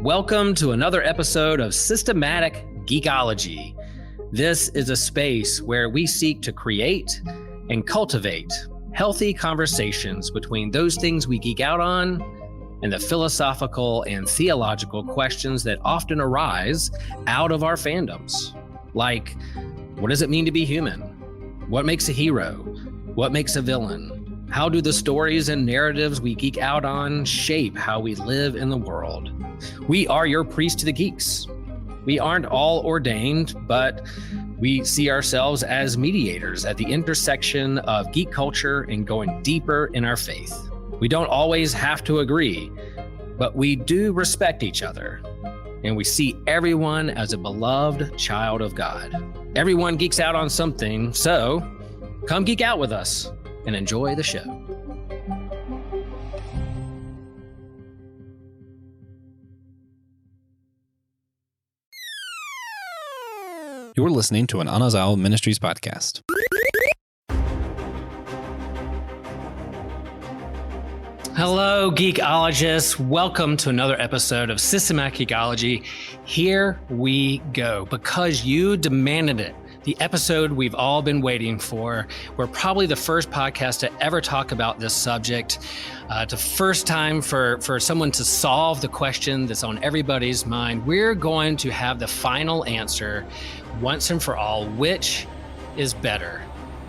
Welcome to another episode of Systematic Geekology. This is a space where we seek to create and cultivate healthy conversations between those things we geek out on and the philosophical and theological questions that often arise out of our fandoms. Like, what does it mean to be human? What makes a hero? What makes a villain? How do the stories and narratives we geek out on shape how we live in the world? We are your priest to the geeks. We aren't all ordained, but we see ourselves as mediators at the intersection of geek culture and going deeper in our faith. We don't always have to agree, but we do respect each other, and we see everyone as a beloved child of God. Everyone geeks out on something, so come geek out with us and enjoy the show. You're listening to an Anazal Ministries podcast. Hello, geekologists. Welcome to another episode of Systematic Geekology. Here we go, because you demanded it. The episode we've all been waiting for. We're probably the first podcast to ever talk about this subject. It's the first time for someone to solve the question that's on everybody's mind. We're going to have the final answer once and for all. Which is better,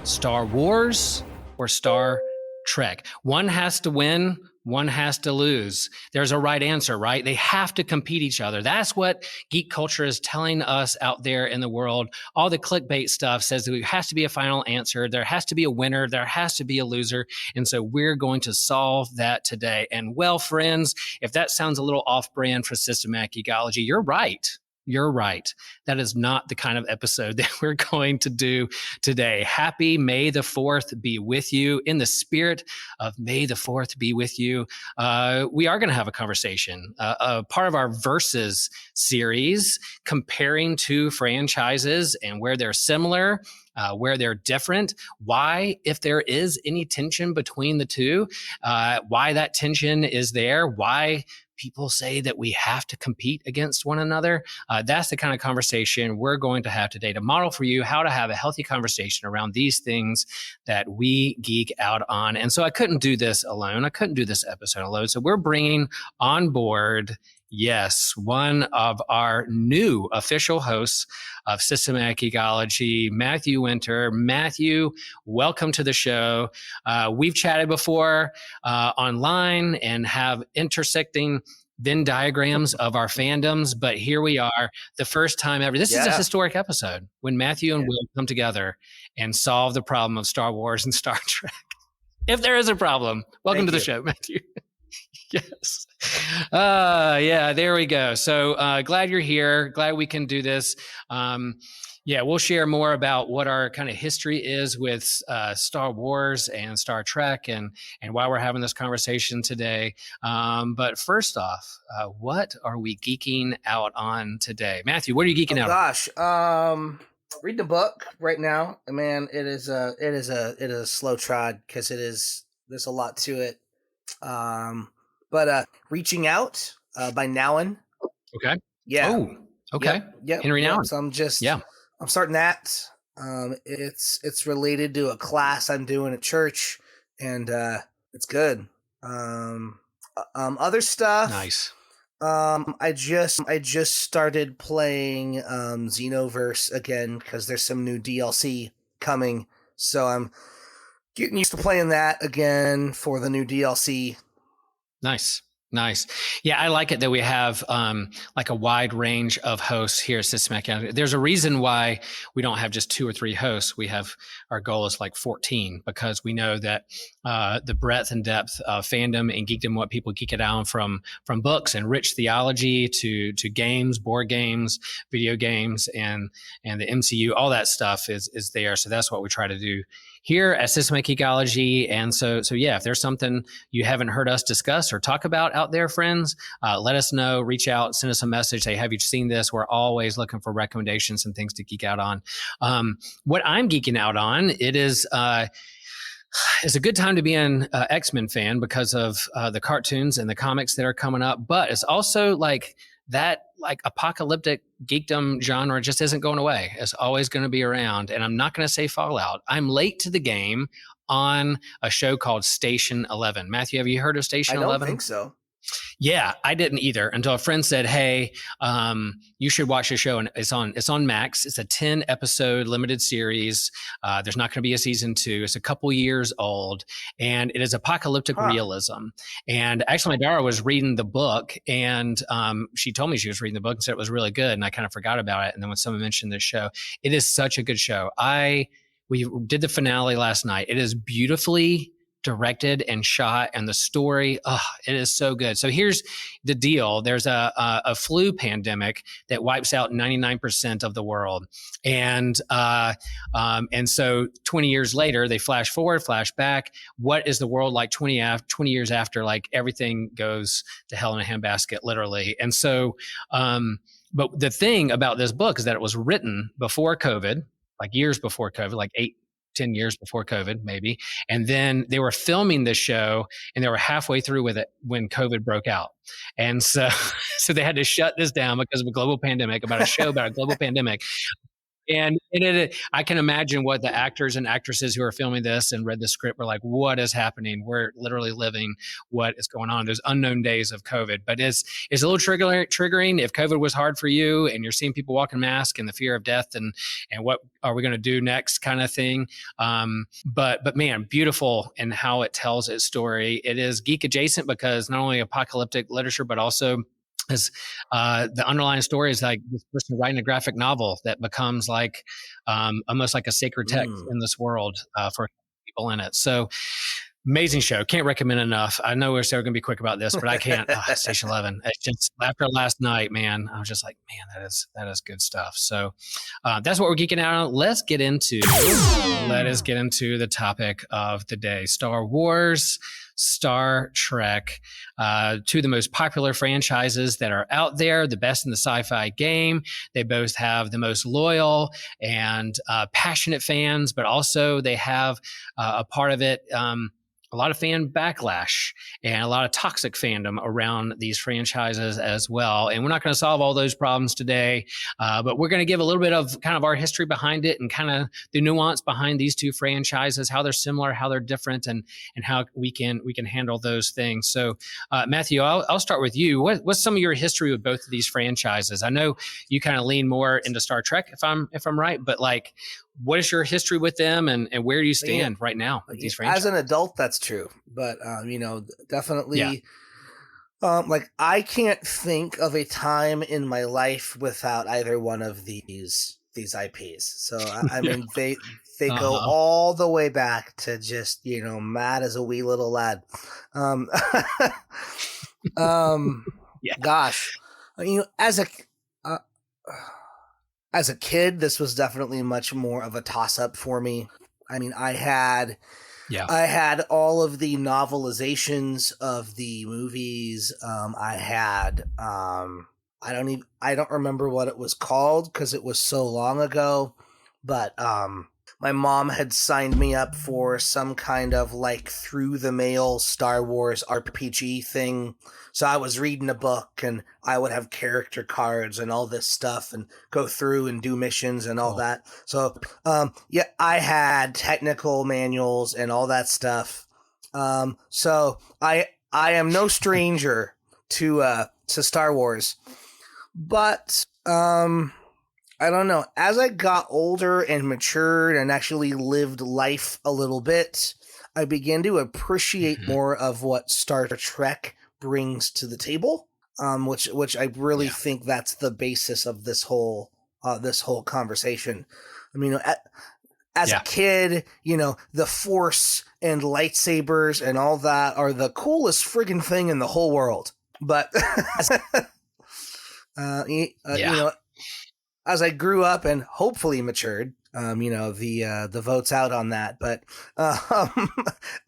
Star Wars or Star Trek? One has to win, one has to lose. There's a right answer, right? They have to compete each other. That's what geek culture is telling us out there in the world. All the clickbait stuff says that there has to be a final answer. There has to be a winner. There has to be a loser. And so we're going to solve that today. And well, friends, if that sounds a little off-brand for systematic geekology, you're right. You're right. That is not the kind of episode that we're going to do today. Happy May the 4th be with you. In the spirit of May the 4th be with you, we are going to have a conversation, part of our Verses series, comparing two franchises and where they're similar, where they're different, why, if there is any tension between the two, why that tension is there, why people say that we have to compete against one another. That's the kind of conversation we're going to have today to model for you how to have a healthy conversation around these things that we geek out on. And so I couldn't do this alone. I couldn't do this episode alone. So we're bringing on board, yes, one of our new official hosts of Systematic Geekology, Matthew Winter. Matthew, welcome to the show. We've chatted before online and have intersecting Venn diagrams of our fandoms, but here we are, the first time ever. This is a historic episode when Matthew and Will come together and solve the problem of Star Wars and Star Trek. If there is a problem, welcome to the show, Matthew. Yes. Yeah, there we go. So glad you're here. Glad we can do this. We'll share more about what our kind of history is with Star Wars and Star Trek and why we're having this conversation today. But first off, what are we geeking out on today? Matthew, what are you geeking out on? Read the book right now. Man, it is a slow trod because there's a lot to it. But Reaching Out by Nowen. Okay. Yeah. Oh, okay. Yep. Henry Nowen. So I'm starting that. It's related to a class I'm doing at church, and it's good. Other stuff. Nice. I just started playing Xenoverse again because there's some new DLC coming, so I'm getting used to playing that again for the new DLC. Nice. Yeah, I like it that we have like a wide range of hosts here at Systematic. There's a reason why we don't have just 2 or 3 hosts. Our goal is like 14, because we know that the breadth and depth of fandom and geekdom, what people geek it out from books and rich theology to games, board games, video games, and the MCU, all that stuff is there. So that's what we try to do here at Systematic Geekology. And so yeah, if there's something you haven't heard us discuss or talk about out there, friends, let us know, reach out, send us a message. Say, have you seen this? We're always looking for recommendations and things to geek out on. What I'm geeking out on, it is It's a good time to be an X-Men fan because of the cartoons and the comics that are coming up. But it's also like that, like apocalyptic geekdom genre just isn't going away. It's always going to be around. And I'm not going to say Fallout. I'm late to the game on a show called Station 11. Matthew, have you heard of Station I don't 11? think so. Yeah, I didn't either until a friend said, "Hey, you should watch the show." And it's on Max. It's a 10-episode limited series. There's not going to be a season 2. It's a couple years old, and it is apocalyptic realism. And actually, my daughter was reading the book, and she told me she was reading the book and said it was really good. And I kind of forgot about it. And then when someone mentioned this show, it is such a good show. We did the finale last night. It is beautifully directed and shot, and the story, it is so good. So here's the deal. There's a flu pandemic that wipes out 99% of the world. And so 20 years later, they flash forward, flash back. What is the world like 20 years after? Like everything goes to hell in a handbasket, literally. And so, but the thing about this book is that it was written before COVID, like years before COVID, like 10 years before COVID, maybe. And then they were filming this show and they were halfway through with it when COVID broke out. And so they had to shut this down because of a global pandemic, about a show about a global pandemic. And I can imagine what the actors and actresses who are filming this and read the script were like, what is happening? We're literally living what is going on. There's unknown days of COVID, but it's a little triggering. If COVID was hard for you and you're seeing people walking masks and the fear of death and what are we going to do next kind of thing. But man, beautiful in how it tells its story. It is geek adjacent because not only apocalyptic literature, but also as the underlying story is like this person writing a graphic novel that becomes like almost like a sacred text in this world for people in it. So amazing show. Can't recommend enough. I know we're going to be quick about this, but I can't. Station 11. It's just after last night, man, I was just like, man, that is good stuff. So that's what we're geeking out on. Let us get into the topic of the day: Star Wars, Star Trek, two of the most popular franchises that are out there, the best in the sci-fi game. They both have the most loyal and passionate fans, but also they have a part of it, a lot of fan backlash and a lot of toxic fandom around these franchises as well. And we're not going to solve all those problems today, but we're going to give a little bit of kind of our history behind it and kind of the nuance behind these two franchises, how they're similar, how they're different, and how we can handle those things. So, Matthew, I'll start with you. What's some of your history with both of these franchises? I know you kind of lean more into Star Trek, if I'm right, but like, what is your history with them and where do you stand right now with these franchises? As an adult, that's true. But, definitely, like I can't think of a time in my life without either one of these IPs. So, I mean, they go all the way back to just, Matt as a wee little lad. Gosh, as a kid, this was definitely much more of a toss-up for me. I mean, I had all of the novelizations of the movies. I had I don't remember what it was called because it was so long ago, but my mom had signed me up for some kind of like through the mail Star Wars RPG thing. So I was reading a book and I would have character cards and all this stuff and go through and do missions and all that. So, I had technical manuals and all that stuff. So I am no stranger to Star Wars, but, I don't know. As I got older and matured and actually lived life a little bit, I began to appreciate more of what Star Trek brings to the table, which I really think that's the basis of this whole conversation. I mean, as a kid, the Force and lightsabers and all that are the coolest friggin' thing in the whole world. But as I grew up and hopefully matured, the vote's out on that, but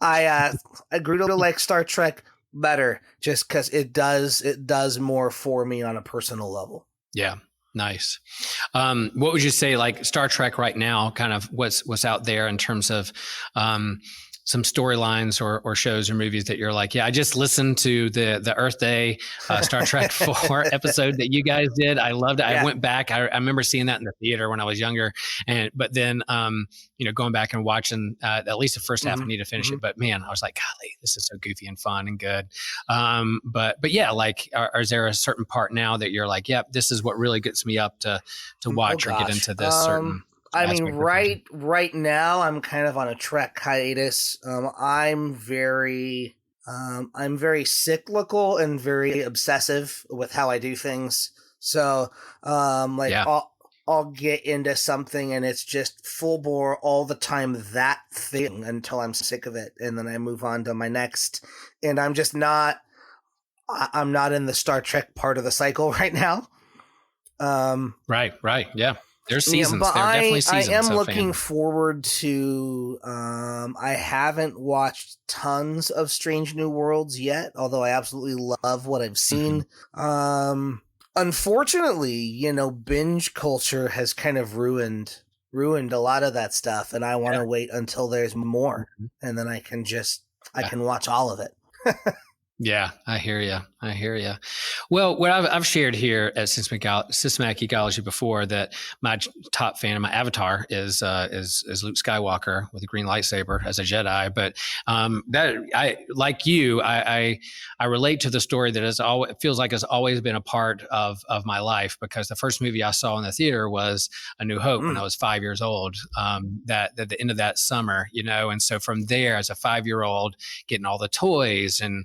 I grew to like Star Trek better just because it does more for me on a personal level. Yeah, nice. What would you say, like Star Trek right now? Kind of what's out there in terms of some storylines or shows or movies that you're like, yeah, I just listened to the Earth Day Star Trek 4 episode that you guys did. I loved it. Yeah. I went back. I remember seeing that in the theater when I was younger, but then going back and watching at least the first half. I need to finish it, but man, I was like, golly, this is so goofy and fun and good. But yeah, like, is there a certain part now that you're like, yep, this is what really gets me up to watch or get into this certain? I mean, right now I'm kind of on a Trek hiatus. I'm very cyclical and very obsessive with how I do things. So, I'll get into something and it's just full bore all the time, that thing, until I'm sick of it, and then I move on to my next. And I'm not in the Star Trek part of the cycle right now. Right, yeah. There's seasons. But there are definitely seasons. I am looking forward to. I haven't watched tons of Strange New Worlds yet, although I absolutely love what I've seen. Unfortunately, binge culture has kind of ruined a lot of that stuff, and I want to wait until there's more, and then I can watch all of it. Yeah, I hear you. Well, what I've shared here at Systematic Ecology before, that my top fan of my avatar is Luke Skywalker with a green lightsaber as a Jedi. But that I like you, I relate to the story that it feels like has always been a part of my life, because the first movie I saw in the theater was A New Hope when I was 5 years old. That at the end of that summer, and so from there, as a 5-year-old, getting all the toys and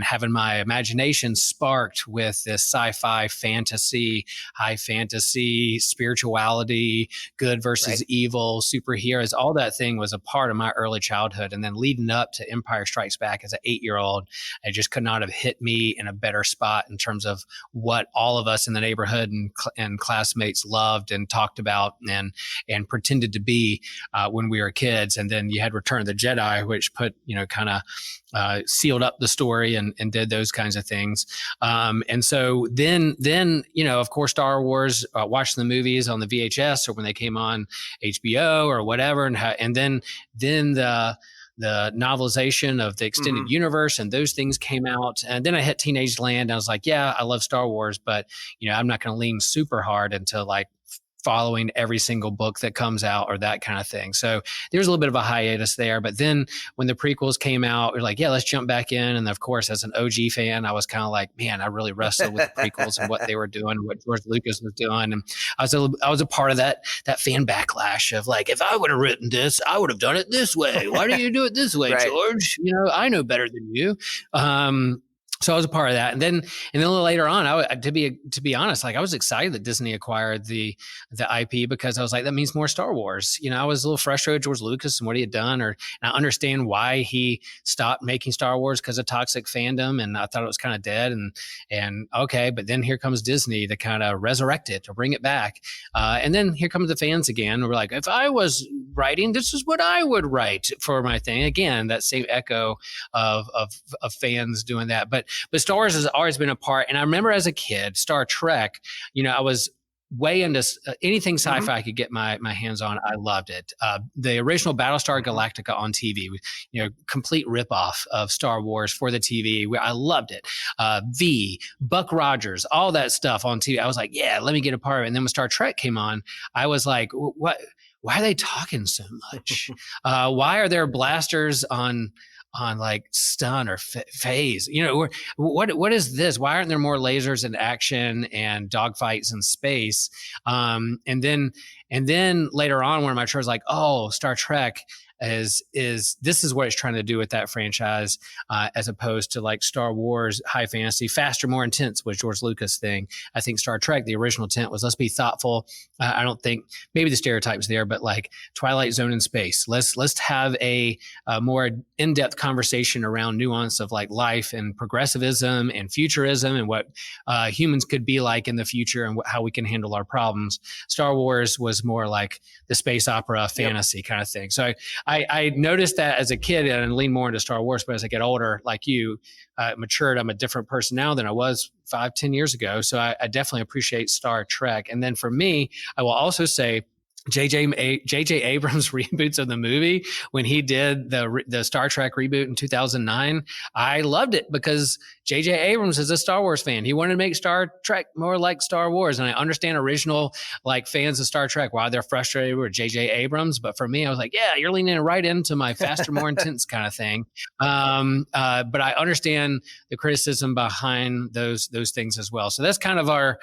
having my imagination sparked with this sci-fi, fantasy, high fantasy, spirituality, good versus evil, superheroes, all that thing was a part of my early childhood. And then leading up to Empire Strikes Back as an 8-year-old, it just could not have hit me in a better spot in terms of what all of us in the neighborhood and classmates loved and talked about and pretended to be when we were kids. And then you had Return of the Jedi, which put, kind of sealed up the story and did those kinds of things. And so then, of course, Star Wars, watching the movies on the VHS or when they came on HBO or whatever. And then the novelization of the extended universe and those things came out. And then I hit teenage land. And I was like, yeah, I love Star Wars, but, I'm not going to lean super hard into like following every single book that comes out or that kind of thing. So there's a little bit of a hiatus there. But then when the prequels came out, we're like, yeah, let's jump back in. And of course, as an OG fan, I was kind of like, man, I really wrestled with the prequels and what they were doing, what George Lucas was doing. And I was a part of that fan backlash of like, if I would have written this, I would have done it this way. Why do you do it this way, George? I know better than you. So I was a part of that, and then a little later on, to be honest, like I was excited that Disney acquired the IP, because I was like, that means more Star Wars. I was a little frustrated with George Lucas and what he had done, and I understand why he stopped making Star Wars because of toxic fandom, and I thought it was kind of dead. And okay, but then here comes Disney to kind of resurrect it, to bring it back, and then here comes the fans again. We're like, if I was writing, this is what I would write for my thing. Again, that same echo of fans doing that, but Star Wars has always been a part. And I remember as a kid, Star Trek, I was way into anything sci-fi I could get my hands on. I loved it. The original Battlestar Galactica on TV, complete ripoff of Star Wars for the TV. I loved it. Buck Rogers, all that stuff on TV. I was like, yeah, let me get a part of it. And then when Star Trek came on, I was like, what? Why are they talking so much? Why are there blasters on like stun or phase? What is this? Why aren't there more lasers and action and dogfights in space? And then later on, one of my shows like, oh, Star Trek is this is what it's trying to do with that franchise, as opposed to like Star Wars, high fantasy, faster, more intense was George Lucas thing. I think Star Trek, the original intent was, let's be thoughtful. I don't think maybe the stereotypes there, but like Twilight Zone in space. Let's have a more in-depth conversation around nuance of like life and progressivism and futurism and what humans could be like in the future and how we can handle our problems. Star Wars was more like the space opera fantasy kind of thing. So I noticed that as a kid and leaned more into Star Wars, but as I get older, like you, matured, I'm a different person now than I was 5-10 years ago. So I definitely appreciate Star Trek. And then for me, I will also say J.J. Abrams reboots of the movie when he did the Star Trek reboot in 2009. I loved it because J.J. Abrams is a Star Wars fan. He wanted to make Star Trek more like Star Wars, and I understand original like fans of Star Trek why they're frustrated with J.J. Abrams. But for me, I was like, yeah, you're leaning right into my faster, more intense kind of thing. But I understand the criticism behind those things as well. So that's kind of our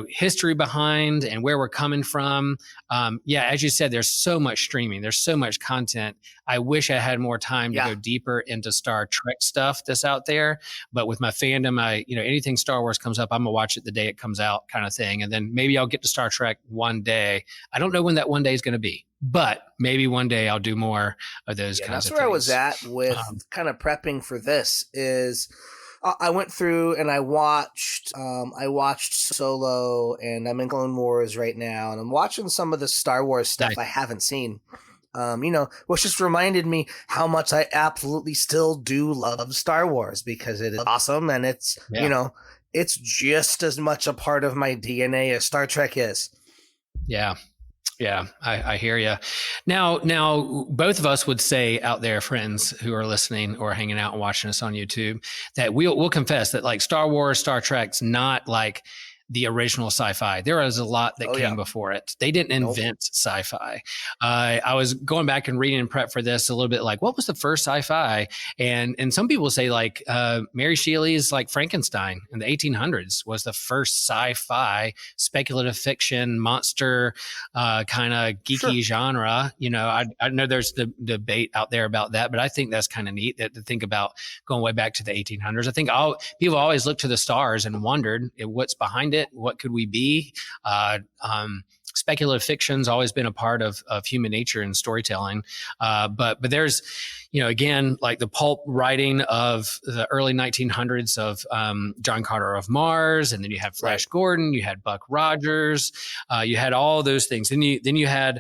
history behind and where we're coming from. As you said, there's so much streaming. There's so much content. I wish I had more time to go deeper into Star Trek stuff that's out there. But with my fandom, anything Star Wars comes up, I'm going to watch it the day it comes out kind of thing. And then maybe I'll get to Star Trek one day. I don't know when that one day is going to be, but maybe one day I'll do more of those kinds of things. That's where I was at with kind of prepping for this is I went through and I watched Solo, and I'm in Clone Wars right now, and I'm watching some of the Star Wars stuff I haven't seen. Which just reminded me how much I absolutely still do love Star Wars because it is awesome, and it's it's just as much a part of my DNA as Star Trek is. Yeah. Yeah, I hear you. Now, both of us would say out there, friends who are listening or hanging out and watching us on YouTube, that we'll confess that like Star Wars, Star Trek's not like the original sci-fi. There was a lot that came before it. They didn't invent sci-fi. I was going back and reading and prep for this a little bit, like what was the first sci-fi? And some people say like Mary Shelley's like Frankenstein in the 1800s was the first sci-fi speculative fiction monster kind of geeky genre. I know there's the debate out there about that, but I think that's kind of neat to think about going way back to the 1800s. I think people always look to the stars and wondered what's behind it. What could we be? Speculative fiction's always been a part of human nature and storytelling. But there's, again, like the pulp writing of the early 1900s of John Carter of Mars, and then you had Flash Gordon, you had Buck Rogers, you had all those things. Then you had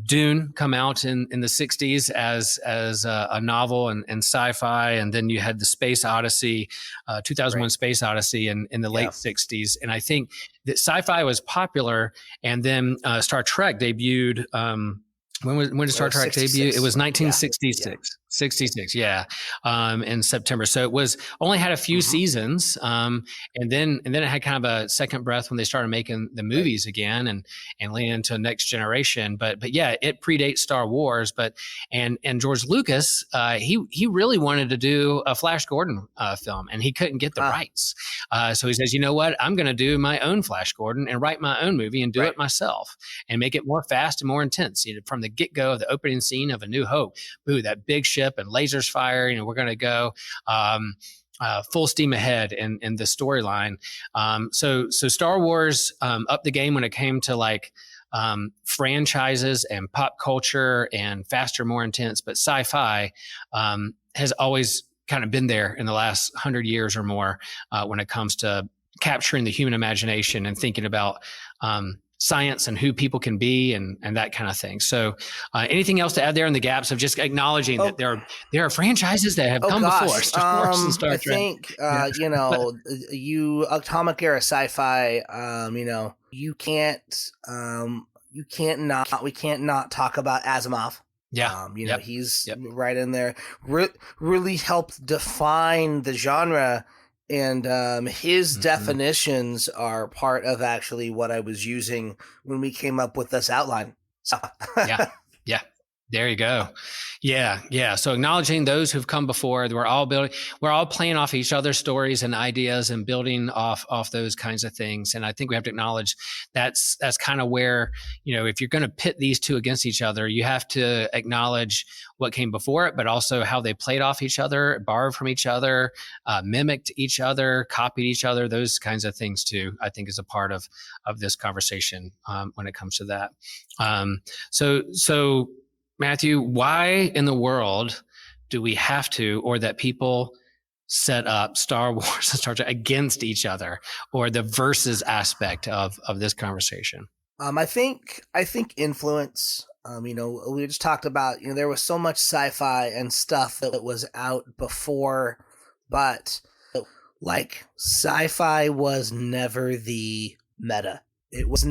Dune come out in the 60s as a novel and sci-fi. And then you had the Space Odyssey, 2001 Space Odyssey in the late 60s. And I think that sci-fi was popular. And then Star Trek debuted. When did Star Trek debut? It was 1966. 66, in September. So it was only had a few seasons, and then it had kind of a second breath when they started making the movies again and leaning into Next Generation. But it predates Star Wars. And George Lucas, he really wanted to do a Flash Gordon film, and he couldn't get the rights. So he says, you know what? I'm going to do my own Flash Gordon and write my own movie and do it myself and make it more fast and more intense. From the get-go of the opening scene of A New Hope, that big ship and lasers fire, we're going to go full steam ahead in the storyline. So Star Wars upped the game when it came to like franchises and pop culture and faster, more intense, but sci-fi has always kind of been there in the last 100 years or more when it comes to capturing the human imagination and thinking about science and who people can be and that kind of thing. So anything else to add there in the gaps of just acknowledging that there are franchises that have come before Star Wars and Star Trek? I think, you atomic era sci-fi, we can't not talk about Asimov. He's right in there. Really helped define the genre. And his definitions are part of actually what I was using when we came up with this outline. So. Yeah. There you go. Yeah. So acknowledging those who've come before, we're all playing off each other's stories and ideas and building off those kinds of things. And I think we have to acknowledge that's kind of where, if you're going to pit these two against each other, you have to acknowledge what came before it, but also how they played off each other, borrowed from each other, mimicked each other, copied each other. Those kinds of things too, I think, is a part of this conversation when it comes to that. So Matthew, why in the world do we have to, or that people set up Star Wars and Star Trek against each other, or the versus aspect of this conversation? I think influence. We just talked about, there was so much sci-fi and stuff that was out before, but like sci-fi was never the meta. It was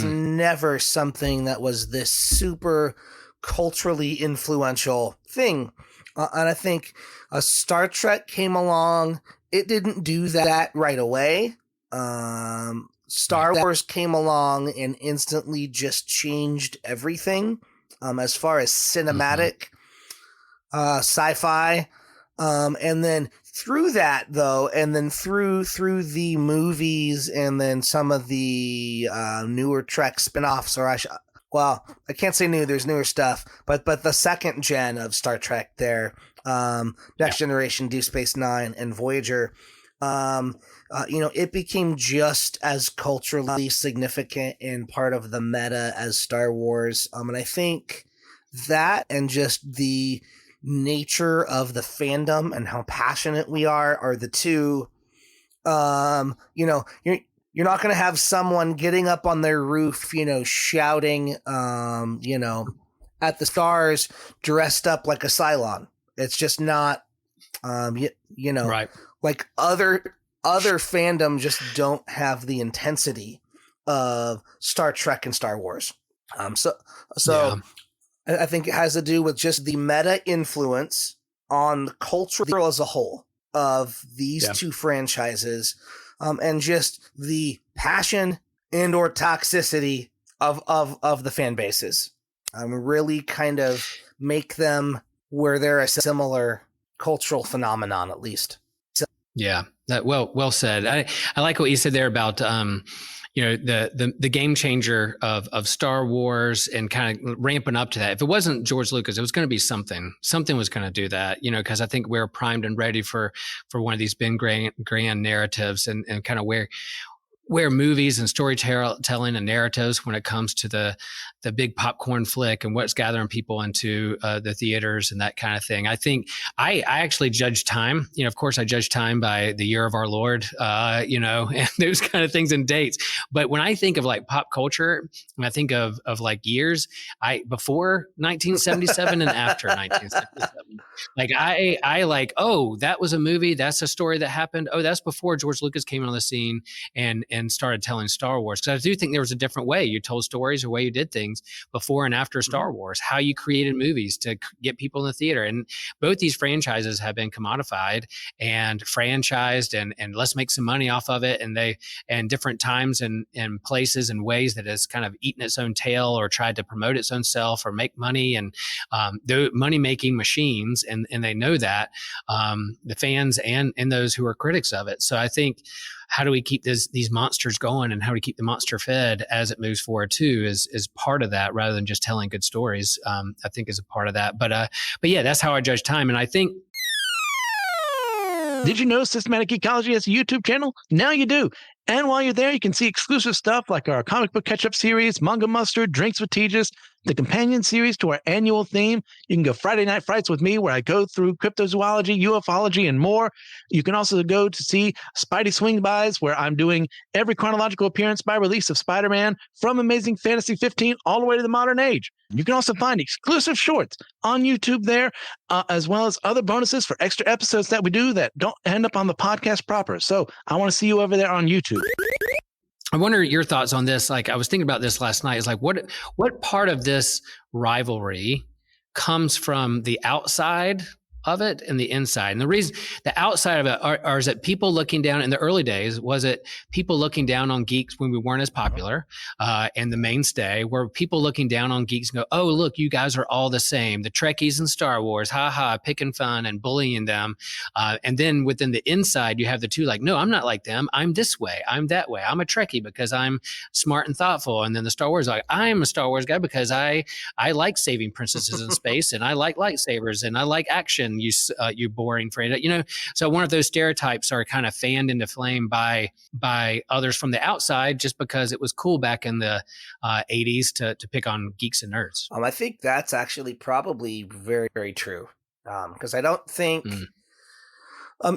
never something that was this super culturally influential thing. And I think Star Trek came along. It didn't do that right away. Star Wars came along and instantly just changed everything as far as cinematic sci-fi. And then through that, though, and then through the movies and then some of the newer Trek spinoffs, or I can't say new, there's newer stuff, but the second gen of Star Trek there, Next Generation, Deep Space Nine, and Voyager, it became just as culturally significant and part of the meta as Star Wars. And I think that and just the nature of the fandom and how passionate we are the two. You're not going to have someone getting up on their roof, shouting, at the stars dressed up like a Cylon. It's just not, right. Like other fandom just don't have the intensity of Star Trek and Star Wars. I think it has to do with just the meta influence on the culture as a whole of these two franchises, and just the passion and or toxicity of the fan bases. Really kind of make them where they're a similar cultural phenomenon, at least. Yeah, that well said. I like what you said there about the game changer of Star Wars and kind of ramping up to that. If it wasn't George Lucas, it was going to be something was going to do that, because I think we're primed and ready for one of these big grand narratives and kind of where movies and storytelling and narratives when it comes to the big popcorn flick and what's gathering people into the theaters and that kind of thing. I think I actually judge time. Of course, I judge time by the year of our Lord, and those kind of things and dates. But when I think of like pop culture, when I think of like years, before 1977 and after 1977, like I like, oh, that was a movie. That's a story that happened. Oh, that's before George Lucas came on the scene and started telling Star Wars. Because I do think there was a different way you told stories or way you did things before and after Star Wars, how you created movies to get people in the theater. And both these franchises have been commodified and franchised and let's make some money off of it. And different times and places and ways that has kind of eaten its own tail or tried to promote its own self or make money. And the money-making machines, and they know that, the fans and those who are critics of it. So I think, how do we keep these monsters going and how do we keep the monster fed as it moves forward too is part of that, rather than just telling good stories. I think is a part of that. But yeah, that's how I judge time. And I think, did you know Systematic Ecology has a YouTube channel? Now you do. And while you're there, you can see exclusive stuff like our comic book catch-up series, Manga Mustard, Drinks with Tejas, the companion series to our annual theme. You can go Friday Night Frights with me, where I go through cryptozoology, ufology, and more. You can also go to see Spidey Swing-Bys, where I'm doing every chronological appearance by release of Spider-Man from Amazing Fantasy 15 all the way to the modern age. You can also find exclusive shorts on YouTube there, as well as other bonuses for extra episodes that we do that don't end up on the podcast proper. So I want to see you over there on YouTube. I wonder your thoughts on this. Like, I was thinking about this last night. Is like, what part of this rivalry comes from the outside of it and the inside? And the reason, the outside of it are is it people looking down in the early days? Was it people looking down on geeks when we weren't as popular? And the mainstay were people looking down on geeks and go, oh, look, you guys are all the same. The Trekkies and Star Wars, picking fun and bullying them. And then within the inside, you have the two like, no, I'm not like them. I'm this way. I'm that way. I'm a Trekkie because I'm smart and thoughtful. And then the Star Wars, like, I'm a Star Wars guy because I like saving princesses in space and I like lightsabers and I like action. You boring friend, So one of those stereotypes are kind of fanned into flame by others from the outside, just because it was cool back in the 80s to pick on geeks and nerds. I think that's actually probably very, very true. Because I don't think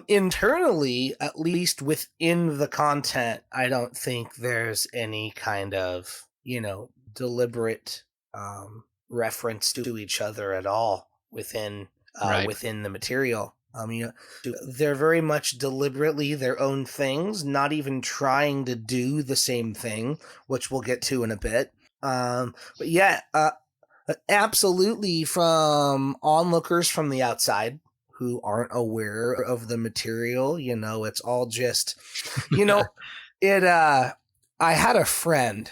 internally, at least within the content, I don't think there's any kind of deliberate reference to each other at all within the material. They're very much deliberately their own things, not even trying to do the same thing, which we'll get to in a bit. But yeah, absolutely, from onlookers from the outside who aren't aware of the material, it's all just, it. I had a friend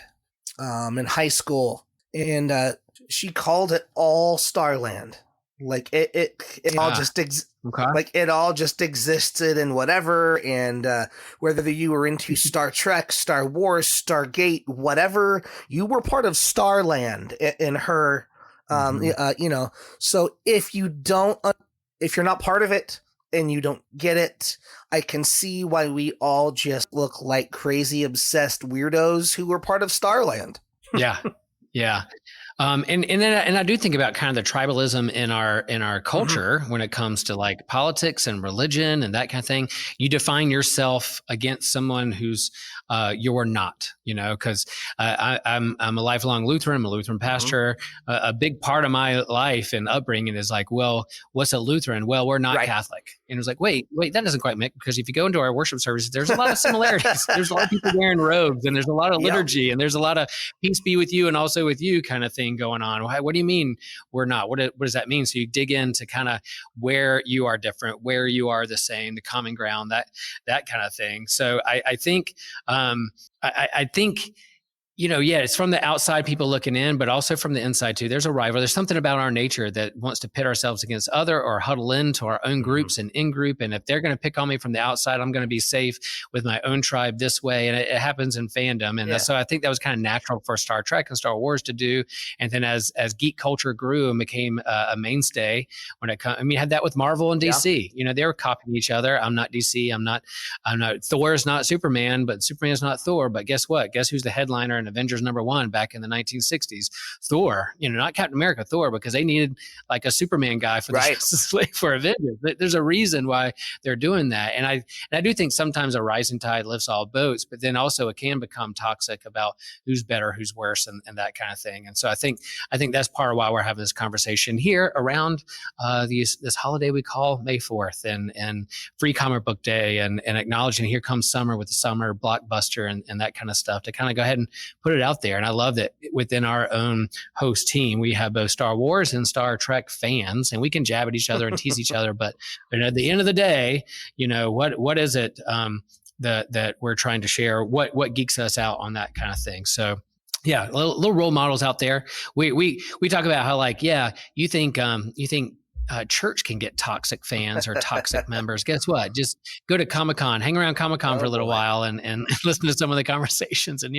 in high school, and she called it all Starland. Like it all just Okay. like it all just existed and whatever, and whether you were into Star Trek, Star Wars, Stargate, whatever, you were part of Starland in her. So if you're not part of it and you don't get it, I can see why we all just look like crazy obsessed weirdos who were part of Starland. Yeah. Yeah. And I do think about kind of the tribalism in our culture when it comes to like politics and religion and that kind of thing. You define yourself against someone who's you're not, because I'm a lifelong Lutheran. I'm a Lutheran pastor. A big part of my life and upbringing is like, well, what's a Lutheran? Well, we're not Catholic. And it was like, wait, that doesn't quite make, because if you go into our worship services, there's a lot of similarities. There's a lot of people wearing robes, and there's a lot of liturgy, and there's a lot of peace be with you and also with you kind of thing going on. What do you mean we're not? What does that mean? So you dig into kind of where you are different, where you are the same, the common ground, that kind of thing. So I think I think, it's from the outside people looking in, but also from the inside too. There's a rival. There's something about our nature that wants to pit ourselves against other or huddle into our own groups and in group. And if they're going to pick on me from the outside, I'm going to be safe with my own tribe this way. And it happens in fandom. And so I think that was kind of natural for Star Trek and Star Wars to do. And then as geek culture grew and became a mainstay, when it comes, had that with Marvel and DC. They were copying each other. I'm not DC. I'm not. Thor is not Superman, but Superman is not Thor. But guess what? Guess who's the headliner in Avengers #1 back in the 1960s? Thor. Not Captain America, Thor, because they needed like a Superman guy for the Justice League for Avengers. There's a reason why they're doing that, and I do think sometimes a rising tide lifts all boats, but then also it can become toxic about who's better, who's worse, and that kind of thing. And so I think that's part of why we're having this conversation here around this holiday we call May 4th and Free Comic Book Day and acknowledging here comes summer with the summer blockbuster and that kind of stuff, to kind of go ahead and put it out there. And I love that within our own host team, we have both Star Wars and Star Trek fans, and we can jab at each other and tease each other. But at the end of the day, what is it that we're trying to share? What geeks us out on that kind of thing? So yeah, little role models out there. We talk about how you think church can get toxic fans or toxic members. Guess what? Just go to Comic-Con, hang around Comic-Con for a little while and listen to some of the conversations, and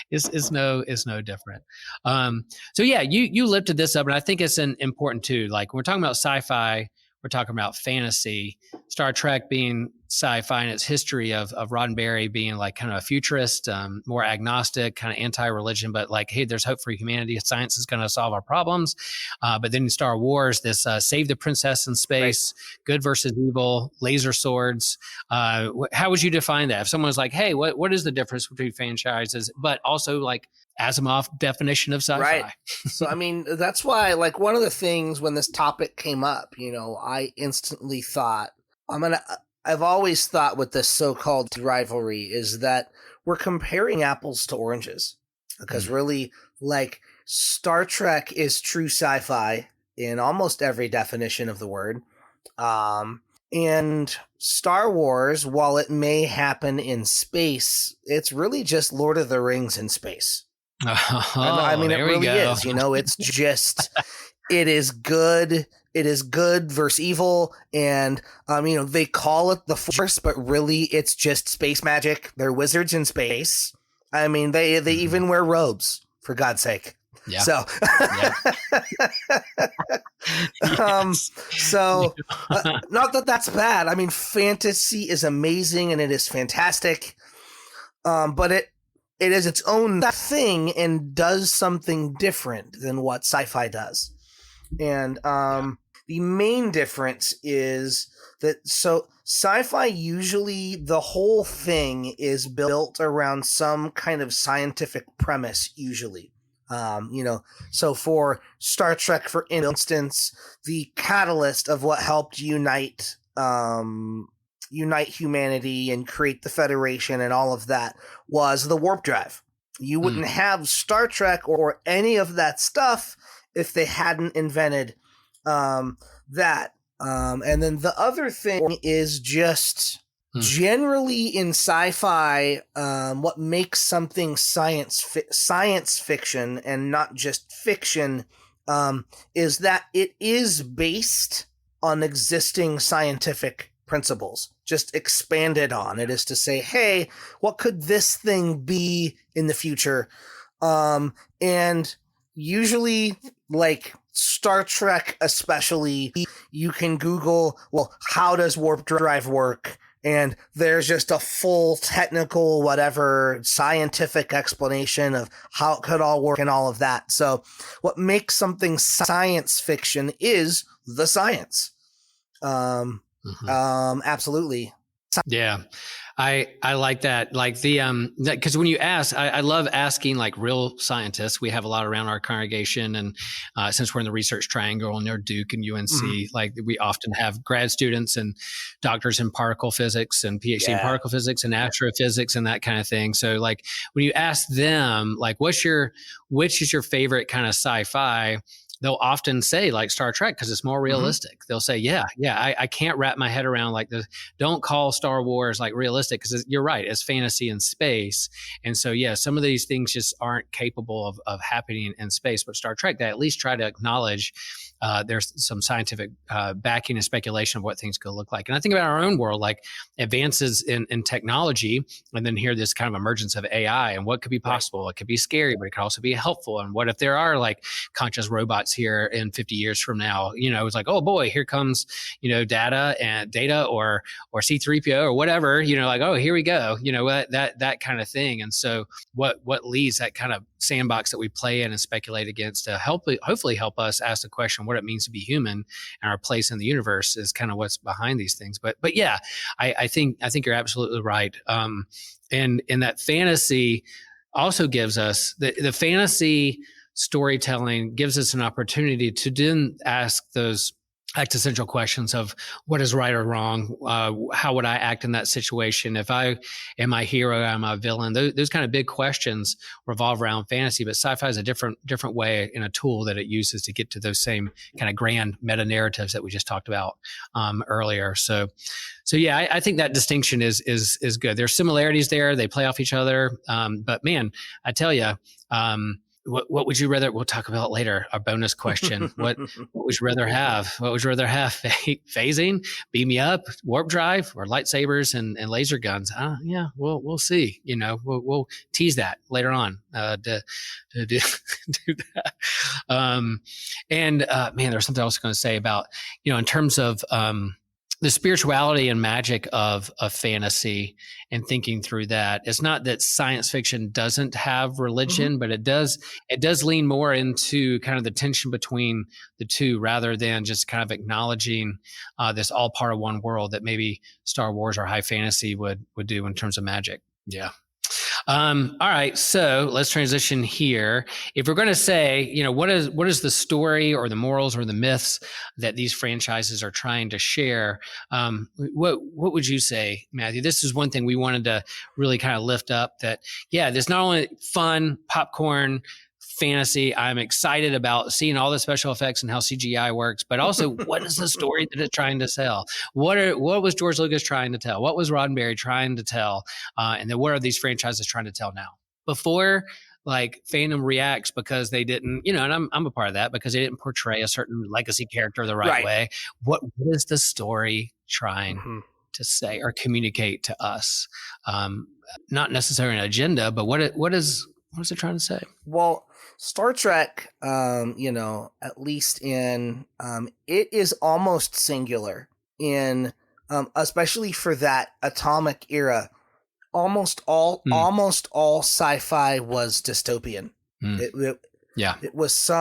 it's no different. So yeah, you lifted this up, and I think it's important too. Like when we're talking about sci-fi, we're talking about fantasy. Star Trek being sci-fi and its history of Roddenberry being like kind of a futurist, more agnostic, kind of anti-religion, but like, hey, there's hope for humanity. Science is going to solve our problems. But then in Star Wars, this save the princess in space, good versus evil, laser swords. How would you define that? If someone's like, hey, what is the difference between franchises, but also like Asimov definition of sci-fi? Right. So, that's why, like, one of the things when this topic came up, I instantly thought, I've always thought with this so-called rivalry is that we're comparing apples to oranges, because really, like, Star Trek is true sci-fi in almost every definition of the word. And Star Wars, while it may happen in space, it's really just Lord of the Rings in space. Oh, it really is. It's just, it is good. It is good versus evil, and they call it the Force, but really it's just space magic. They're wizards in space. They even wear robes, for God's sake. Yeah. So, not that that's bad. Fantasy is amazing and it is fantastic, but it is its own thing and does something different than what sci-fi does. And the main difference is that sci-fi, usually the whole thing is built around some kind of scientific premise, usually. So for Star Trek, for instance, the catalyst of what helped unite unite humanity and create the Federation and all of that was the warp drive. You wouldn't have Star Trek or any of that stuff if they hadn't invented that. And then the other thing is just generally in sci-fi, what makes something science fiction and not just fiction is that it is based on existing scientific principles, just expanded on. It is to say, hey, what could this thing be in the future? And usually, like Star Trek especially, you can Google, well, how does warp drive work? And there's just a full technical, whatever, scientific explanation of how it could all work and all of that. So what makes something science fiction is the science. Absolutely. Yeah. I like that. Like because when you ask, I love asking like real scientists. We have a lot around our congregation, and since we're in the research triangle near Duke and UNC, like we often have grad students and doctors in particle physics and PhD in particle physics and astrophysics and that kind of thing. So like when you ask them, like, which is your favorite kind of sci-fi? They'll often say like Star Trek because it's more realistic. They'll say, I can't wrap my head around like the, don't call Star Wars like realistic because you're right, it's fantasy in space. And so, some of these things just aren't capable of happening in space. But Star Trek, they at least try to acknowledge there's some scientific backing and speculation of what things could look like. And I think about our own world, like advances in technology, and then here this kind of emergence of AI and what could be possible. It could be scary, but it could also be helpful. And what if there are like conscious robots here in 50 years from now? It's like, oh boy, here comes, data or C-3PO or whatever, like, oh, here we go, that kind of thing. And so what leads that kind of sandbox that we play in and speculate against to hopefully help us ask the question what it means to be human and our place in the universe is kind of what's behind these things. But yeah, I think you're absolutely right. And that fantasy also gives us the fantasy storytelling gives us an opportunity to then ask those existential questions of what is right or wrong. How would I act in that situation? If I am a hero, am I a villain? Those kind of big questions revolve around fantasy, but sci-fi is a different way and a tool that it uses to get to those same kind of grand meta narratives that we just talked about earlier. So yeah, I think that distinction is good. There's similarities there; they play off each other. But man, I tell you. What would you rather? We'll talk about later. Our bonus question: What would you rather have? What would you rather have? Phasing, beam me up, warp drive, or lightsabers and laser guns? We'll see. We'll tease that later on to do that. Man, there's something else I was going to say about in terms of the spirituality and magic of fantasy and thinking through that. It's not that science fiction doesn't have religion, but it does lean more into kind of the tension between the two rather than just kind of acknowledging this all part of one world that maybe Star Wars or high fantasy would do in terms of magic. Yeah. All right, so let's transition here. If we're going to say, what is the story or the morals or the myths that these franchises are trying to share? What would you say, Matthew? This is one thing we wanted to really kind of lift up. That there's not only fun popcorn fantasy. I'm excited about seeing all the special effects and how CGI works, but also what is the story that it's trying to tell? What was George Lucas trying to tell? What was Roddenberry trying to tell? And then what are these franchises trying to tell now? Before like fandom reacts because they didn't, and I'm a part of that because they didn't portray a certain legacy character the right way. What is the story trying to say or communicate to us? Not necessarily an agenda, but what is it trying to say? Well, Star Trek, at least in, it is almost singular in, especially for that atomic era. Almost all sci-fi was dystopian. It was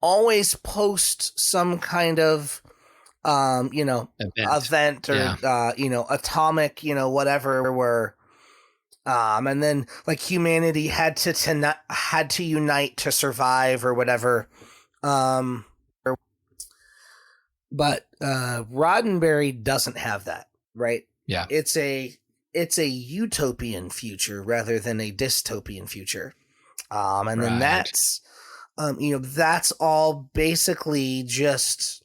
always post some kind of, event or, atomic, whatever, where, and then like humanity had to unite to survive or whatever. But Roddenberry doesn't have that, right? Yeah. It's a utopian future rather than a dystopian future. And then Right. that's all basically just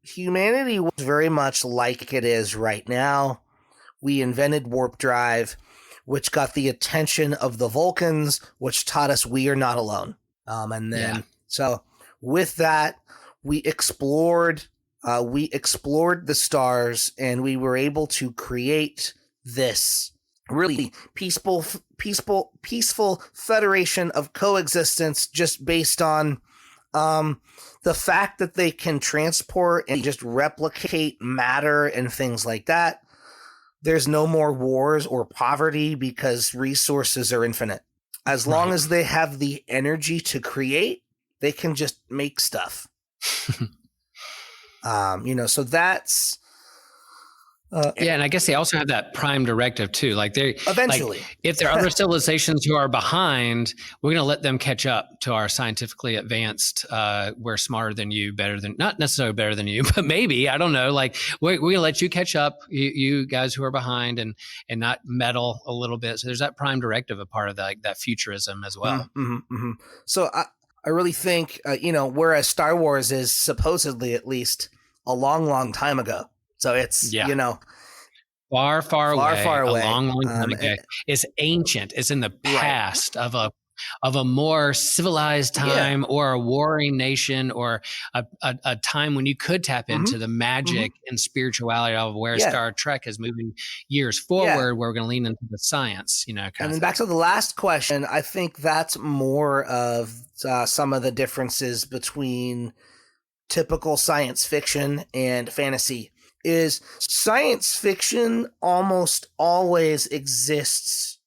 humanity was very much like it is right now. We invented warp drive, which got the attention of the Vulcans, which taught us we are not alone. So with that, we explored the stars, and we were able to create this really peaceful federation of coexistence, just based on the fact that they can transport and just replicate matter and things like that. There's no more wars or poverty because resources are infinite. As long as they have the energy to create, they can just make stuff. So that's and I guess they also have that prime directive too. Like they eventually, if there are other civilizations who are behind, we're going to let them catch up to our scientifically advanced. We're smarter than you, not necessarily better than you, but maybe, I don't know. Like we're going to let you catch up, you guys who are behind, and not meddle a little bit. So there's that prime directive, a part of that futurism as well. Mm-hmm, mm-hmm. So I really think whereas Star Wars is supposedly at least a long, long time ago. So it's far away, a long time ago. It's ancient. It's in the past of a more civilized time, or a warring nation, or a time when you could tap into the magic and spirituality of where Star Trek is moving years forward, where we're going to lean into the science, and then back to the last question, I think that's more of some of the differences between typical science fiction and fantasy. Is science fiction almost always exists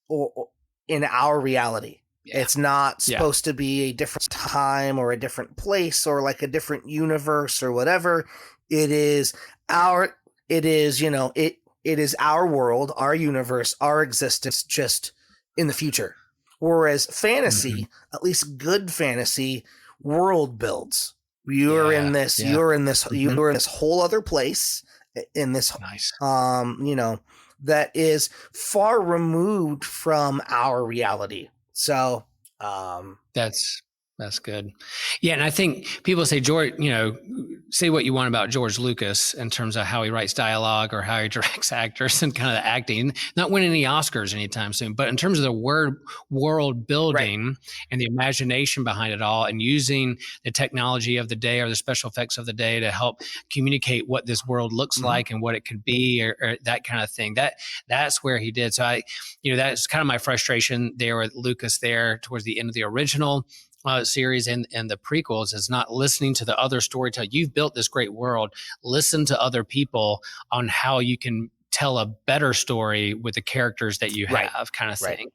in our reality. Yeah. It's not supposed to be a different time or a different place or like a different universe or whatever. It is our world, our universe, our existence, just in the future. Whereas fantasy, at least good fantasy, world builds. You're in this whole other place, in this that is far removed from our reality. So that's good. Yeah, and I think people say, George, say what you want about George Lucas in terms of how he writes dialogue or how he directs actors and kind of the acting, not winning any Oscars anytime soon, but in terms of the world building and the imagination behind it all, and using the technology of the day or the special effects of the day to help communicate what this world looks like and what it could be, or that kind of thing. That's where he did. So that's kind of my frustration there with Lucas there towards the end of the original series and the prequels, is not listening to the other storytelling. You've built this great world. Listen to other people on how you can tell a better story with the characters that you have, kind of thing.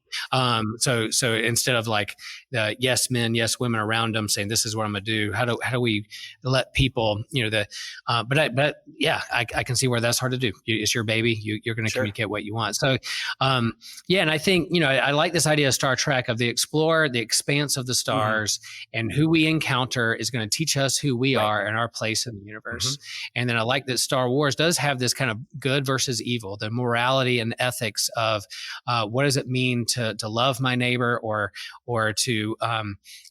So instead of like the yes men, yes women around them saying, this is what I'm going to do. How do we let people, but I can see where that's hard to do. It's your baby. You're going to communicate what you want. So, and I think, I like this idea of Star Trek, of the explorer, the expanse of the stars, and who we encounter is going to teach us who we are and our place in the universe. And then I like that Star Wars does have this kind of good versus evil, the morality and ethics of what does it mean to love my neighbor, or to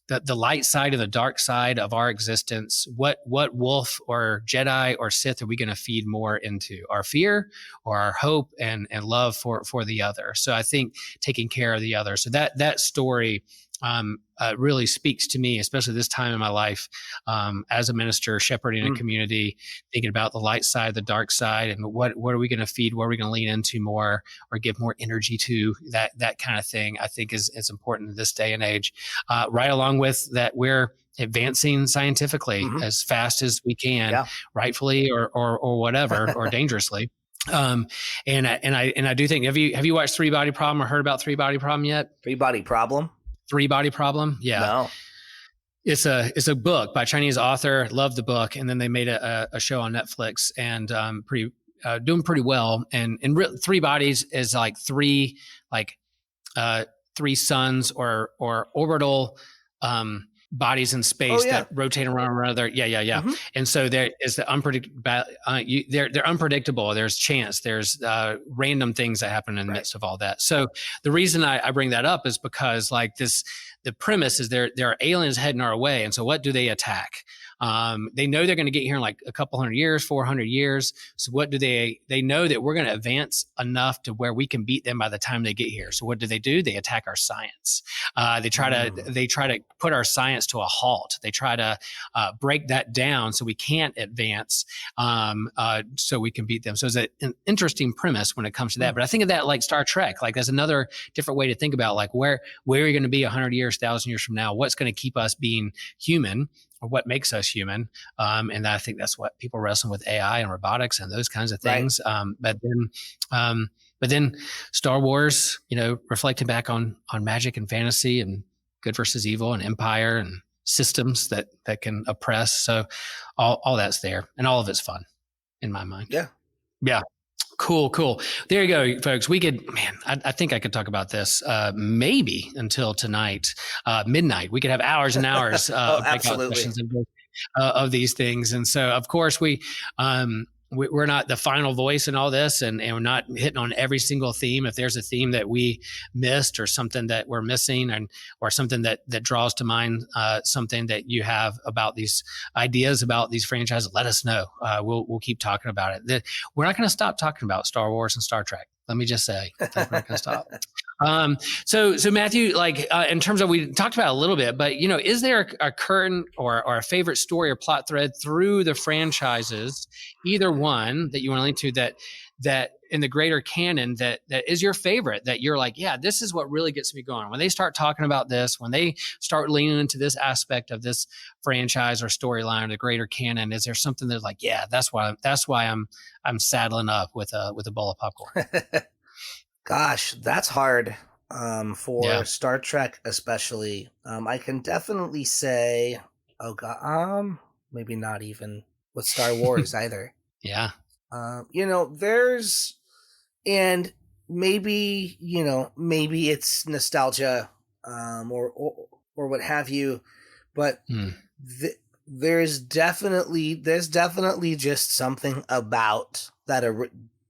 the light side and the dark side of our existence. What wolf or Jedi or Sith are we going to feed more into? Our fear or our hope and love for the other? So I think taking care of the other. So that story really speaks to me, especially this time in my life, as a minister, shepherding a community, thinking about the light side, the dark side, and what are we going to feed, what are we going to lean into more, or give more energy to, that kind of thing, I think is important in this day and age, right along with that we're advancing scientifically as fast as we can, rightfully or whatever, or dangerously. And I do think, have you watched Three Body Problem or heard about Three Body Problem yet? Three Body Problem? Three Body Problem? Yeah. No. It's a book by a Chinese author. Loved the book. And then they made a show on Netflix, and doing pretty well. And Three Bodies is like three suns or orbital bodies in space that rotate around one another. Yeah. Mhm. And so there is the unpredictable. They're unpredictable. There's chance. There's random things that happen in the midst of all that. So the reason I bring that up is because like the premise is there are aliens heading our way, and so what do they attack? They know they're going to get here in like a couple hundred years, 400 years. So what do they know that we're going to advance enough to where we can beat them by the time they get here. So what do? They attack our science. They try to put our science to a halt. They try to break that down so we can't advance, so we can beat them. So it's an interesting premise when it comes to that. But I think of that like Star Trek. Like there's another different way to think about like where are you going to be 100 years, 1,000 years from now? What's going to keep us being human? Or what makes us human. And I think that's what people wrestle with AI and robotics and those kinds of things. Right. But then Star Wars, reflecting back on magic and fantasy and good versus evil and empire and systems that can oppress. So all that's there and all of it's fun in my mind. Yeah. Yeah. Cool. There you go, folks. I think I could talk about this maybe until tonight, midnight. We could have hours and hours absolutely. Of these things. And so, of course, we're not the final voice in all this, and we're not hitting on every single theme. If there's a theme that we missed or something that we're missing or something that draws to mind something that you have about these ideas about these franchises, let us know. We'll keep talking about it. We're not going to stop talking about Star Wars and Star Trek. Let me just say, we're not going to stop. So Matthew, like in terms of, we talked about it a little bit, but is there a current or a favorite story or plot thread through the franchises, either one that you want to link to that in the greater canon that is your favorite, that you're like, yeah, this is what really gets me going when they start talking about this, when they start leaning into this aspect of this franchise or storyline or the greater canon? Is there something that's like, yeah, that's why I'm saddling up with a bowl of popcorn? Gosh, that's hard for Star Trek, especially. I can definitely say, maybe not even with Star Wars either. Yeah. There's, and maybe it's nostalgia, or what have you, but there's definitely just something about that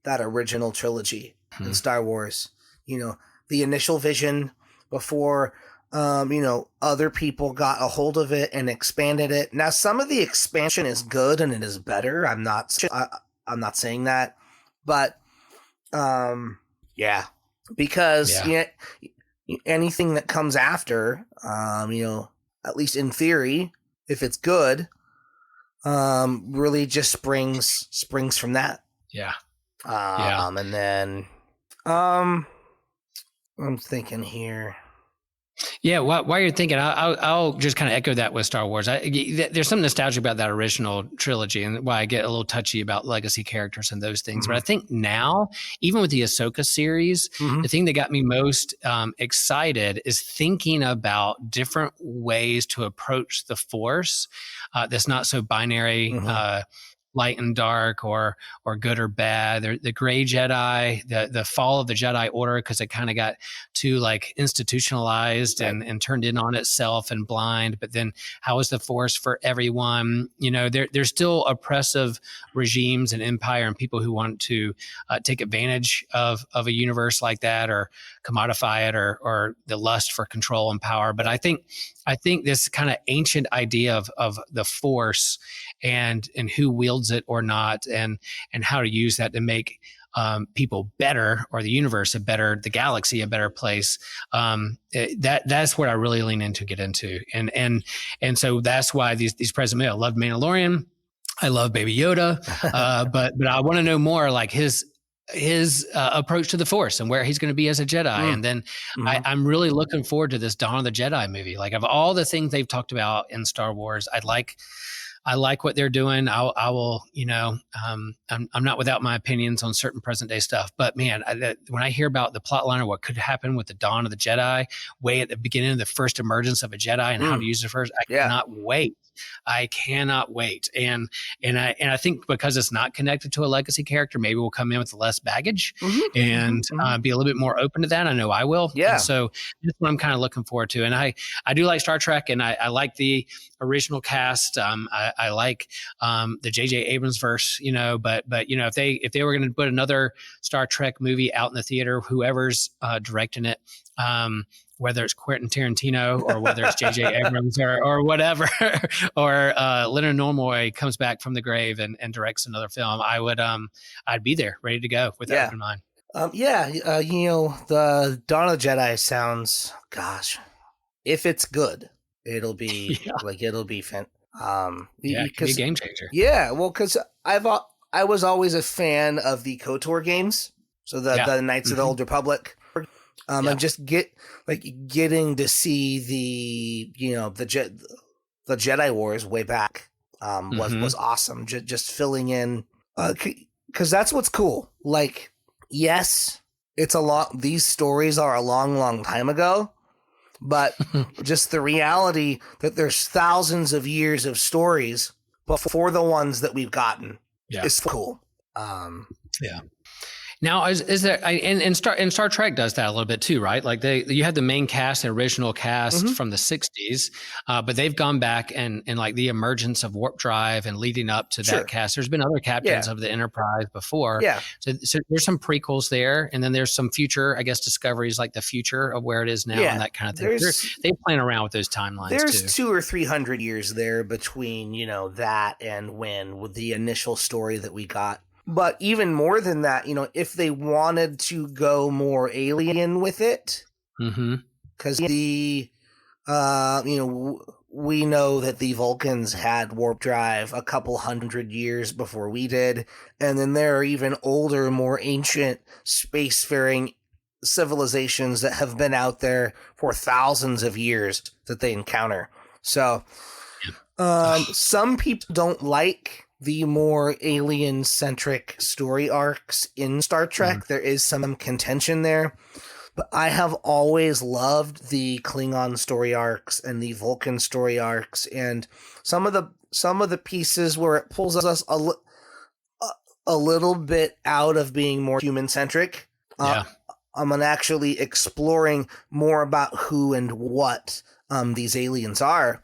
original trilogy in Star Wars. The initial vision before other people got a hold of it and expanded it. Now, some of the expansion is good and it is better. I'm not saying that, but because anything that comes after, at least in theory, if it's good, really just springs from that. Yeah. And then, I'm thinking here. Yeah, while you're thinking, I'll just kind of echo that with Star Wars. There's some nostalgia about that original trilogy, and why I get a little touchy about legacy characters and those things. Mm-hmm. But I think now, even with the Ahsoka series, the thing that got me most excited is thinking about different ways to approach the Force that's not so binary. Light and dark, or good or bad. The gray Jedi, the fall of the Jedi Order, because it kind of got too like institutionalized and turned in on itself and blind. But then how is the Force for everyone? There's still oppressive regimes and empire and people who want to take advantage of a universe like that, or commodify it, or the lust for control and power. But I think this kind of ancient idea of the Force and who wields it or not, and how to use that to make people better, or the universe the galaxy a better place. That's what I really lean into, get into, and so that's why these present. I love Mandalorian, I love Baby Yoda, but I want to know more like his approach to the Force and where he's going to be as a Jedi. And then I'm really looking forward to this Dawn of the Jedi movie. Like, of all the things they've talked about in Star Wars, I like what they're doing. I will, I'm not without my opinions on certain present day stuff, but man, when I hear about the plot line or what could happen with the Dawn of the Jedi, way at the beginning of the first emergence of a Jedi and how to use it first, I cannot wait I cannot wait. And I think because it's not connected to a legacy character, maybe we'll come in with less baggage and be a little bit more open to that. I know I will. Yeah. And so that's what I'm kind of looking forward to. And I do like Star Trek, and I like the original cast. I like the J.J. Abrams verse, but if they were going to put another Star Trek movie out in the theater, whoever's directing it, whether it's Quentin Tarantino or whether it's J.J. Abrams or whatever, or Leonard Nimoy comes back from the grave and directs another film, I'd be there ready to go with that open mind. The Dawn of the Jedi sounds, gosh, if it's good, it'll be it'll be it could be a game changer. Yeah, well, because I was always a fan of the KOTOR games, so the Knights of the Old Republic. And just getting to see the Jedi Wars way back was awesome. Just filling in, because that's what's cool. Like, yes, these stories are a long time ago, but just the reality that there's thousands of years of stories before the ones that we've gotten is cool. Now, is there and Star Trek does that a little bit too, right? Like you have the main cast and original cast from the 60s, but they've gone back and like the emergence of warp drive and leading up to that cast. There's been other captains of the Enterprise before. Yeah. So there's some prequels there, and then there's some future, I guess, discoveries like the future of where it is now and that kind of thing. They plan around with those timelines. There's 200 or 300 years there between that and with the initial story that we got. But even more than that, if they wanted to go more alien with it, because we know that the Vulcans had warp drive a couple hundred years before we did, and then there are even older, more ancient spacefaring civilizations that have been out there for thousands of years that they encounter. So, some people don't like the more alien-centric story arcs in Star Trek. There is some contention there, but I have always loved the Klingon story arcs and the Vulcan story arcs, and some of the pieces where it pulls us a little bit out of being more human-centric. I'm actually exploring more about who and what these aliens are,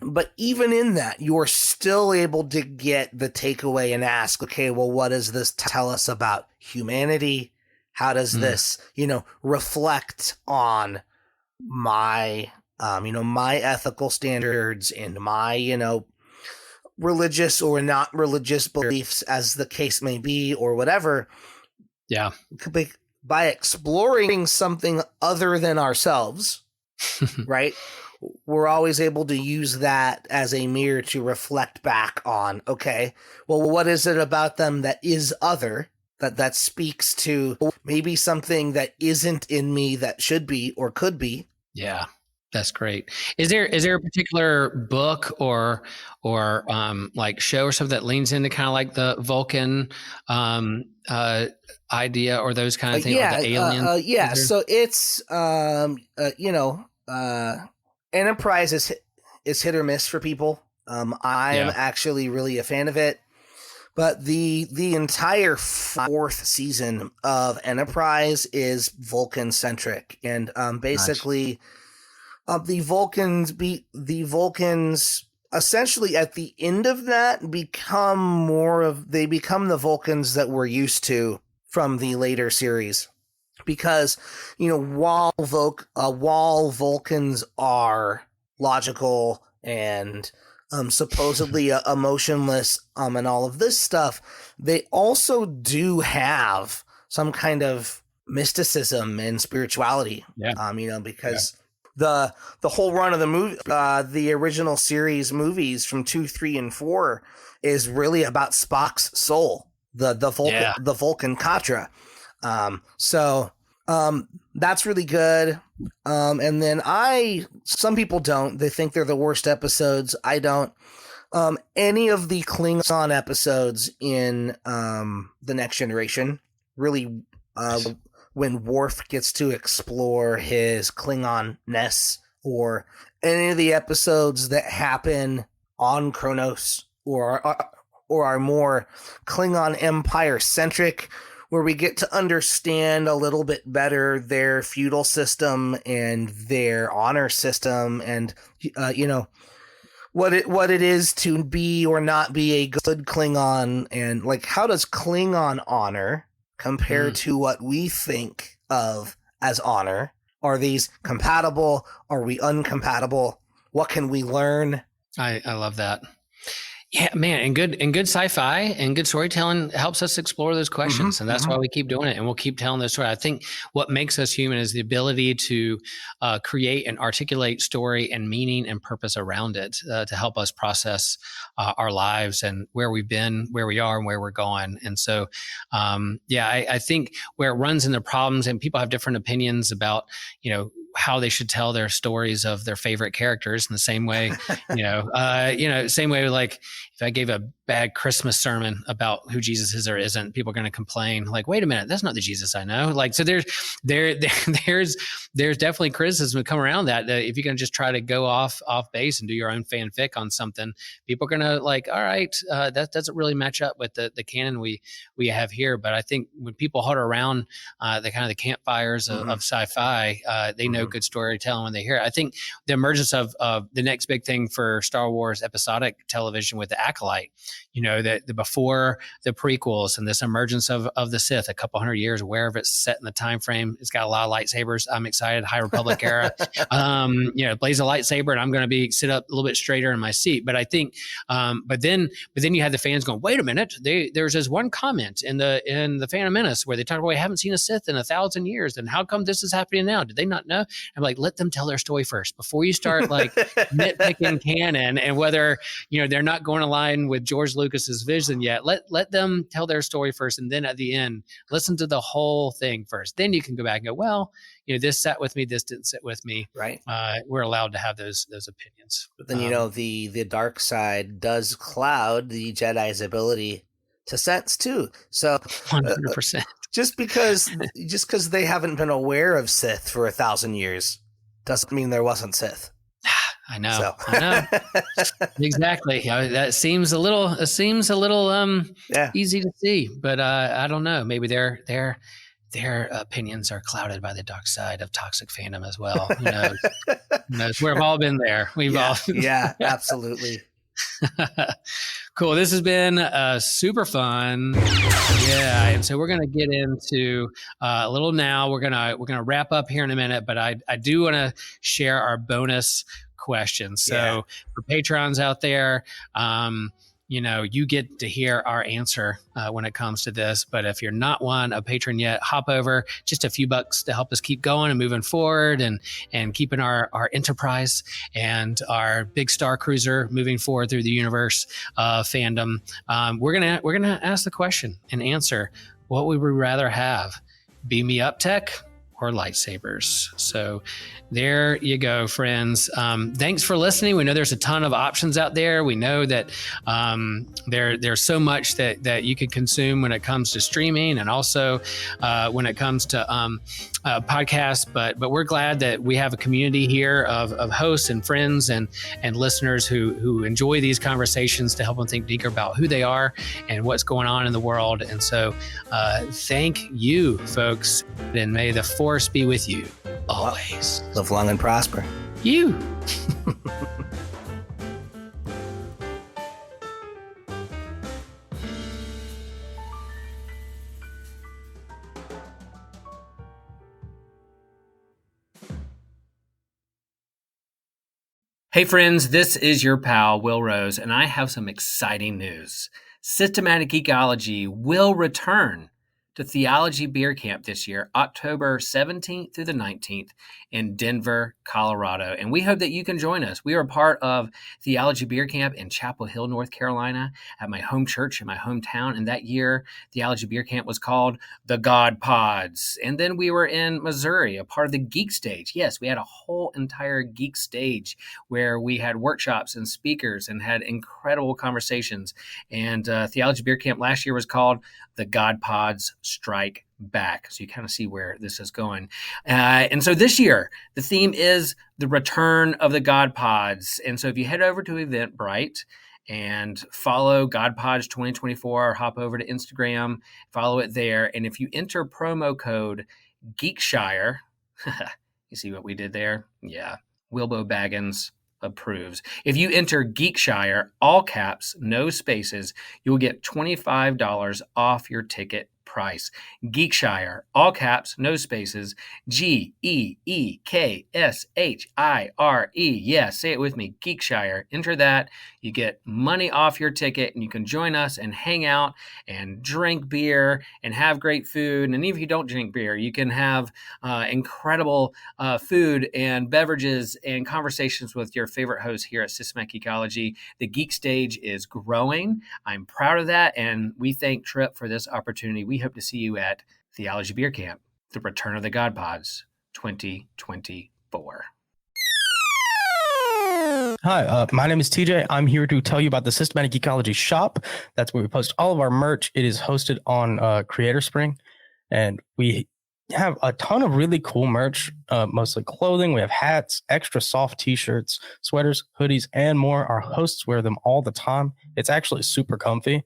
but even in that, you're still able to get the takeaway and ask, okay, well, what does this tell us about humanity? How does this, reflect on my, my ethical standards and my, religious or not religious beliefs, as the case may be, or whatever. Yeah. By exploring something other than ourselves, right? We're always able to use that as a mirror to reflect back on, okay, well, what is it about them that is other, that speaks to maybe something that isn't in me that should be or could be? Yeah, that's great. Is there a particular book or like show or something that leans into kind of like the Vulcan idea or those kind of things, or the aliens? So it's Enterprise is hit or miss for people. I am actually really a fan of it, but the entire 4th season of Enterprise is Vulcan centric, and basically, the Vulcans essentially at the end of that become the Vulcans that we're used to from the later series. Because, while Vulcans are logical and supposedly emotionless and all of this stuff, they also do have some kind of mysticism and spirituality. Because the whole run of the movie, the original series movies from 2, 3, and 4 is really about Spock's soul, the Vulcan Katra. That's really good. And then some people don't. They think they're the worst episodes. I don't. Any of the Klingon episodes in The Next Generation, really, when Worf gets to explore his Klingon-ness or any of the episodes that happen on Kronos or are more Klingon Empire centric, where we get to understand a little bit better their feudal system and their honor system, and what it is to be or not be a good Klingon, and like how does Klingon honor compare to what we think of as honor? Are these compatible? Are we uncompatible? What can we learn? I love that. Yeah, man, and good sci-fi and good storytelling helps us explore those questions, and that's why we keep doing it, and we'll keep telling this story. I think what makes us human is the ability to create and articulate story and meaning and purpose around it to help us process our lives and where we've been, where we are, and where we're going. And so, I think where it runs into problems, and people have different opinions about, how they should tell their stories of their favorite characters in the same way, same way, like if I gave a bad Christmas sermon about who Jesus is or isn't, people are going to complain like, wait a minute, that's not the Jesus I know. Like, so there's definitely criticism to come around that if you're going to just try to go off base and do your own fanfic on something, people are going to like, all right, that doesn't really match up with the canon we have here. But I think when people huddle around the kind of the campfires of sci-fi, they know good storytelling when they hear it. I think the emergence of the next big thing for Star Wars episodic television with the Acolyte, that the before the prequels and this emergence of the Sith, a couple hundred years, wherever it's set in the time frame, it's got a lot of lightsabers. I'm excited. High Republic era, blaze a lightsaber, and I'm going to sit up a little bit straighter in my seat. But I think, but then you had the fans going, wait a minute, there's this one comment in the Phantom Menace where they talk about, we haven't seen a Sith in 1,000 years, and how come this is happening now? Did they not know? I'm like, let them tell their story first before you start like nitpicking canon and whether they're not going to line with George Lucas's vision yet. Let them tell their story first, and then at the end, listen to the whole thing first. Then you can go back and go, well, this sat with me, this didn't sit with me. Right. We're allowed to have those opinions. But then the dark side does cloud the Jedi's ability to sense too. So 100%. Just because they haven't been aware of Sith for 1,000 years doesn't mean there wasn't Sith. I know. Exactly. That seems a little easy to see, but I don't know. Maybe their opinions are clouded by the dark side of toxic fandom as well. Who knows? We've all been there. Yeah, absolutely. Cool. This has been super fun. Yeah, and so we're going to get into a little now. We're gonna wrap up here in a minute, but I do want to share our bonus questions. So for patrons out there, you get to hear our answer when it comes to this. But if you're not a patron yet, hop over, just a few bucks to help us keep going and moving forward and keeping our Enterprise and our big Star Cruiser moving forward through the universe fandom. We're gonna ask the question and answer, what would we rather have? Beam me up tech or lightsabers? So there you go, friends. Thanks for listening. We know there's a ton of options out there. We know that there's so much that you can consume when it comes to streaming and also when it comes to podcasts. But we're glad that we have a community here of hosts and friends and listeners who enjoy these conversations to help them think deeper about who they are and what's going on in the world. And so thank you, folks, and may the force be with you always. Live long and prosper. You. Hey friends, this is your pal, Will Rose, and I have some exciting news. Systematic Geekology will return to Theology Beer Camp this year, October 17th through the 19th in Denver, Colorado. And we hope that you can join us. We are part of Theology Beer Camp in Chapel Hill, North Carolina, at my home church in my hometown. And that year, Theology Beer Camp was called the God Pods. And then we were in Missouri, a part of the Geek Stage. Yes, we had a whole entire Geek Stage where we had workshops and speakers and had incredible conversations. And Theology Beer Camp last year was called the God Pods strike back. So you kind of see where this is going. And so this year, the theme is the return of the God Pods. And so if you head over to Eventbrite and follow God Pods 2024, or hop over to Instagram, follow it there. And if you enter promo code Geekshire, you see what we did there? Yeah. Wilbo Baggins approves. If you enter Geekshire, all caps, no spaces, you will get $25 off your ticket price. Geekshire, all caps, no spaces, Geekshire. Yeah, say it with me, Geekshire. Enter that. You get money off your ticket, and you can join us and hang out and drink beer and have great food. And even if you don't drink beer, you can have incredible food and beverages and conversations with your favorite hosts here at Systematic Ecology. The Geek Stage is growing. I'm proud of that, and we thank Trip for this opportunity. We hope to see you at Theology Beer Camp, the Return of the God Pods 2024. Hi, my name is TJ. I'm here to tell you about the Systematic Ecology shop. That's where we post all of our merch. It is hosted on Creator Spring, and we have a ton of really cool merch, mostly clothing. We have hats, extra soft t-shirts, sweaters, hoodies, and more. Our hosts wear them all the time. It's actually super comfy.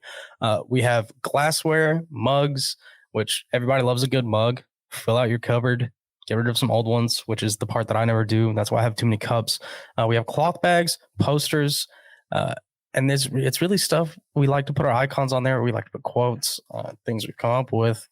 We have glassware, mugs, which everybody loves a good mug. Fill out your cupboard, get rid of some old ones, which is the part that I never do. That's why I have too many cups. We have cloth bags, posters, and it's really stuff. We like to put our icons on there. We like to put quotes, things we've come up with.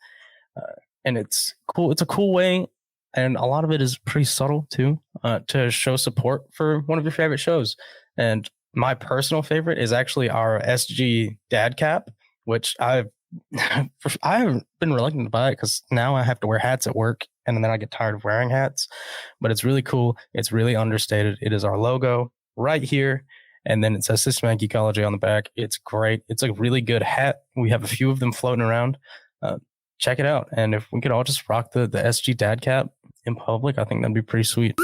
And it's cool. It's a cool way, and a lot of it is pretty subtle too, to show support for one of your favorite shows. And my personal favorite is actually our SG dad cap, which I have been reluctant to buy it because now I have to wear hats at work, and then I get tired of wearing hats. But it's really cool. It's really understated. It is our logo right here, and then it says Systematic Ecology on the back. It's great. It's a really good hat. We have a few of them floating around. Check it out. And if we could all just rock the SG dad cap in public, I think that'd be pretty sweet.